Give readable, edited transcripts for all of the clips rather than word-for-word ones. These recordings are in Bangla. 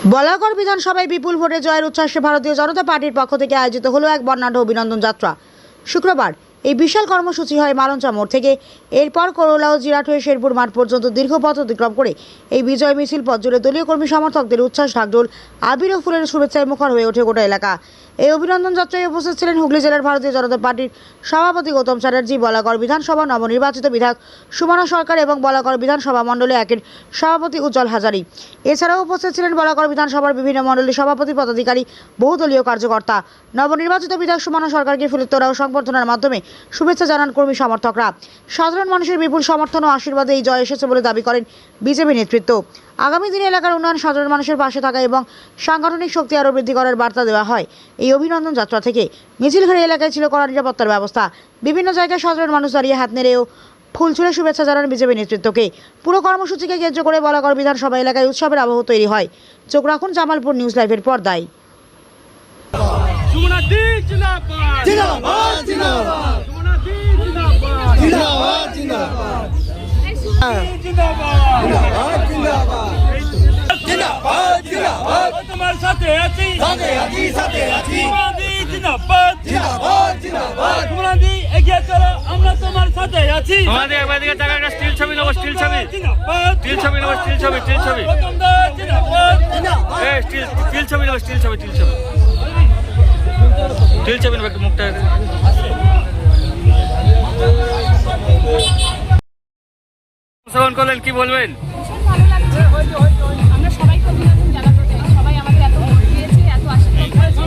বলাগড় বিধানসভায় বিপুল ভোটে জয়ের উচ্ছ্বাসে ভারতীয় জনতা পার্টির পক্ষ থেকে আয়োজিত হলো এক বর্ণাঢ্য অভিনন্দন যাত্রা। শুক্রবার এই বিশাল কর্মসূচি হয় মালঞ্চা মোড় থেকে, এরপর করোলা ও জিরাট হয়ে শেরপুর মাঠ পর্যন্ত দীর্ঘ পথ অতিক্রম করে এই বিজয় মিছিল পথ জুড়ে দলীয় কর্মী সমর্থকদের উচ্ছ্বাস, ঢাকঢোল, আবির ও ফুলের শুভেচ্ছায় মুখর হয়ে ওঠে গোটা এলাকা। এই অভিনন্দন যাত্রায় উপস্থিত ছিলেন হুগলি জেলার ভারতীয় জনতা পার্টির সভাপতি গৌতম চ্যাটার্জি, বলাগড় বিধানসভা নবনির্বাচিত বিধায়ক সুমনা সরকার এবং বলাগড় বিধানসভা মণ্ডলী একের সভাপতি উজ্জ্বল হাজারি। এছাড়াও উপস্থিত ছিলেন বলাগড় বিধানসভার বিভিন্ন মণ্ডলী সভাপতি, পদাধিকারী, বহুদলীয় কার্যকর্তা। নবনির্বাচিত বিধায়ক সুমনা সরকারকে ফুলের তোড়া ও সংবর্ধনার মাধ্যমে শুভেচ্ছা জানান কর্মী সমর্থকরা। সাধারণ মানুষের বিপুল সমর্থন ও আশীর্বাদে এই জয় এসেছে বলে দাবি করেন বিজেপি নেতৃত্ব। আগামী দিনে এলাকার উন্নয়ন, সাধারণ মানুষের পাশে থাকা এবং সাংগঠনিক শক্তি আরও বৃদ্ধি করার বার্তা দেওয়া হয় এই অভিনন্দন যাত্রা থেকে। মিছিল ঘিরে এলাকায় ছিল কড়া নিরাপত্তার ব্যবস্থা। বিভিন্ন জায়গায় সাধারণ মানুষ দাঁড়িয়ে হাত নেড়ে ও ফুল ছুঁড়ে শুভেচ্ছা জানান বিজেপি নেতৃত্বকে। পুরো কর্মসূচিকে কেন্দ্র করে বলাগড় বিধানসভা এলাকায় উৎসবের আবহ তৈরি হয়। চোখ রাখুন জামালপুর নিউজ লাইভের পর্দায়। তোমার সাথে আছি, এগিয়ে চলো, আমরা তোমার সাথে আছি। আমাদের একদিকে টাকা একটা স্টিল ছবি নেবো, স্টিল ছবি, স্টিল ছবি নেবো, স্টিল ছবি, স্টিল ছবি, স্টিল ছবি নেবো, স্টিল ছবি, স্টিল ছবি, স্টিল ছবি নেবো। একটু মুখটা অংশগ্রহণ করলেন, কি বলবেন? ভালো লাগছে। আমরা সবাইকে অভিনন্দন জানাতে চাই। সবাই আমাদের এত ভোট দিয়েছে, এত আশীর্বাদ করেছে।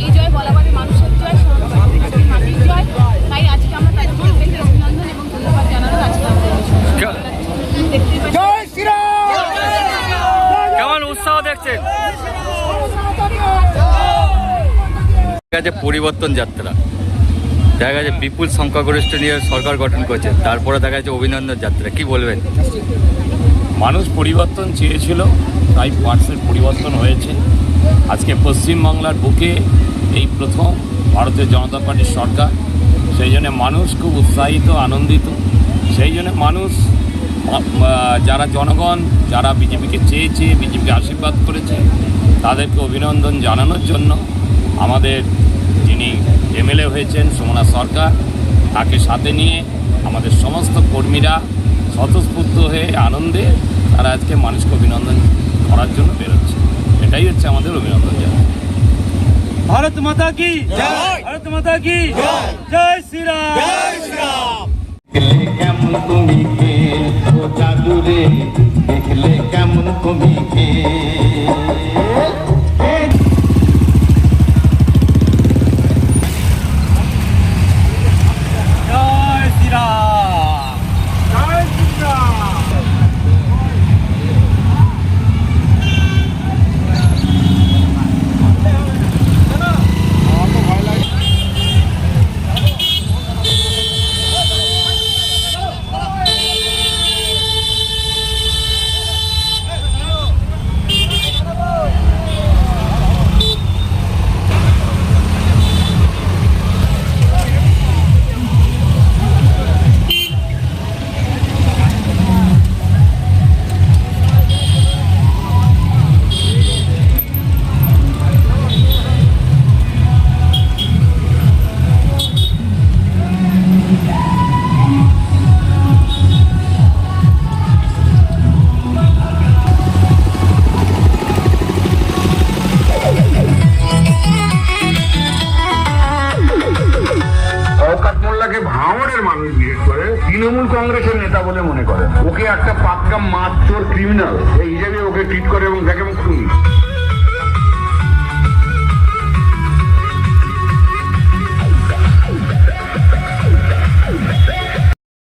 এই জয় বলাগড়ের মানুষের জয়, সর্বভারতীয় মাটির জয়। তাই আজকে আমরা তাদের প্রত্যেকের অভিনন্দন এবং ধন্যবাদ জানানোর আজকে কেমন উৎসাহ দেখছেন? পরিবর্তন যাত্রা দেখা গেছে, বিপুল সংখ্যাগরিষ্ঠ নিয়ে সরকার গঠন করেছে, তারপরে দেখা যাচ্ছে অভিনন্দন যাত্রা, কি বলবেন? মানুষ পরিবর্তন চেয়েছিল, তাই পার্সের পরিবর্তন হয়েছে। আজকে পশ্চিমবাংলার বুকে এই প্রথম ভারতীয় জনতা পার্টির সরকার, সেই জন্য মানুষ খুব উৎসাহিত, আনন্দিত। সেই জন্য মানুষ, যারা জনগণ, যারা বিজেপিকে চেয়েছে, বিজেপিকে আশীর্বাদ করেছে, তাদেরকে অভিনন্দন জানানোর জন্য আমাদের যিনি এমএলএ হয়েছেন সুমনা সরকার, তাকে সাথে নিয়ে আমাদের সমস্ত কর্মীরা স্বতঃস্ফূর্ত হয়ে আনন্দে তারা আজকে মানুষকে অভিনন্দন করার জন্য বেরোচ্ছে। এটাই হচ্ছে আমাদের অভিনন্দন জানানো। ভারত মাতা কি জয়, ভারত মাতা কি জয়, জয় শ্রীরাম, জয় শ্রীরাম। দেখলে কেমন তুমি কে ও জাদুরে, দেখলে কেমন তুমি কে। ভাঙড়ের মানুষ বিশেষ করে তৃণমূল কংগ্রেসের নেতা বলে মনে করেন। ওকে একটা পাক্কা মাছ চোর, ক্রিমিনাল এই হিসেবে ওকে ট্রিট করে এবং দেখে খুনি।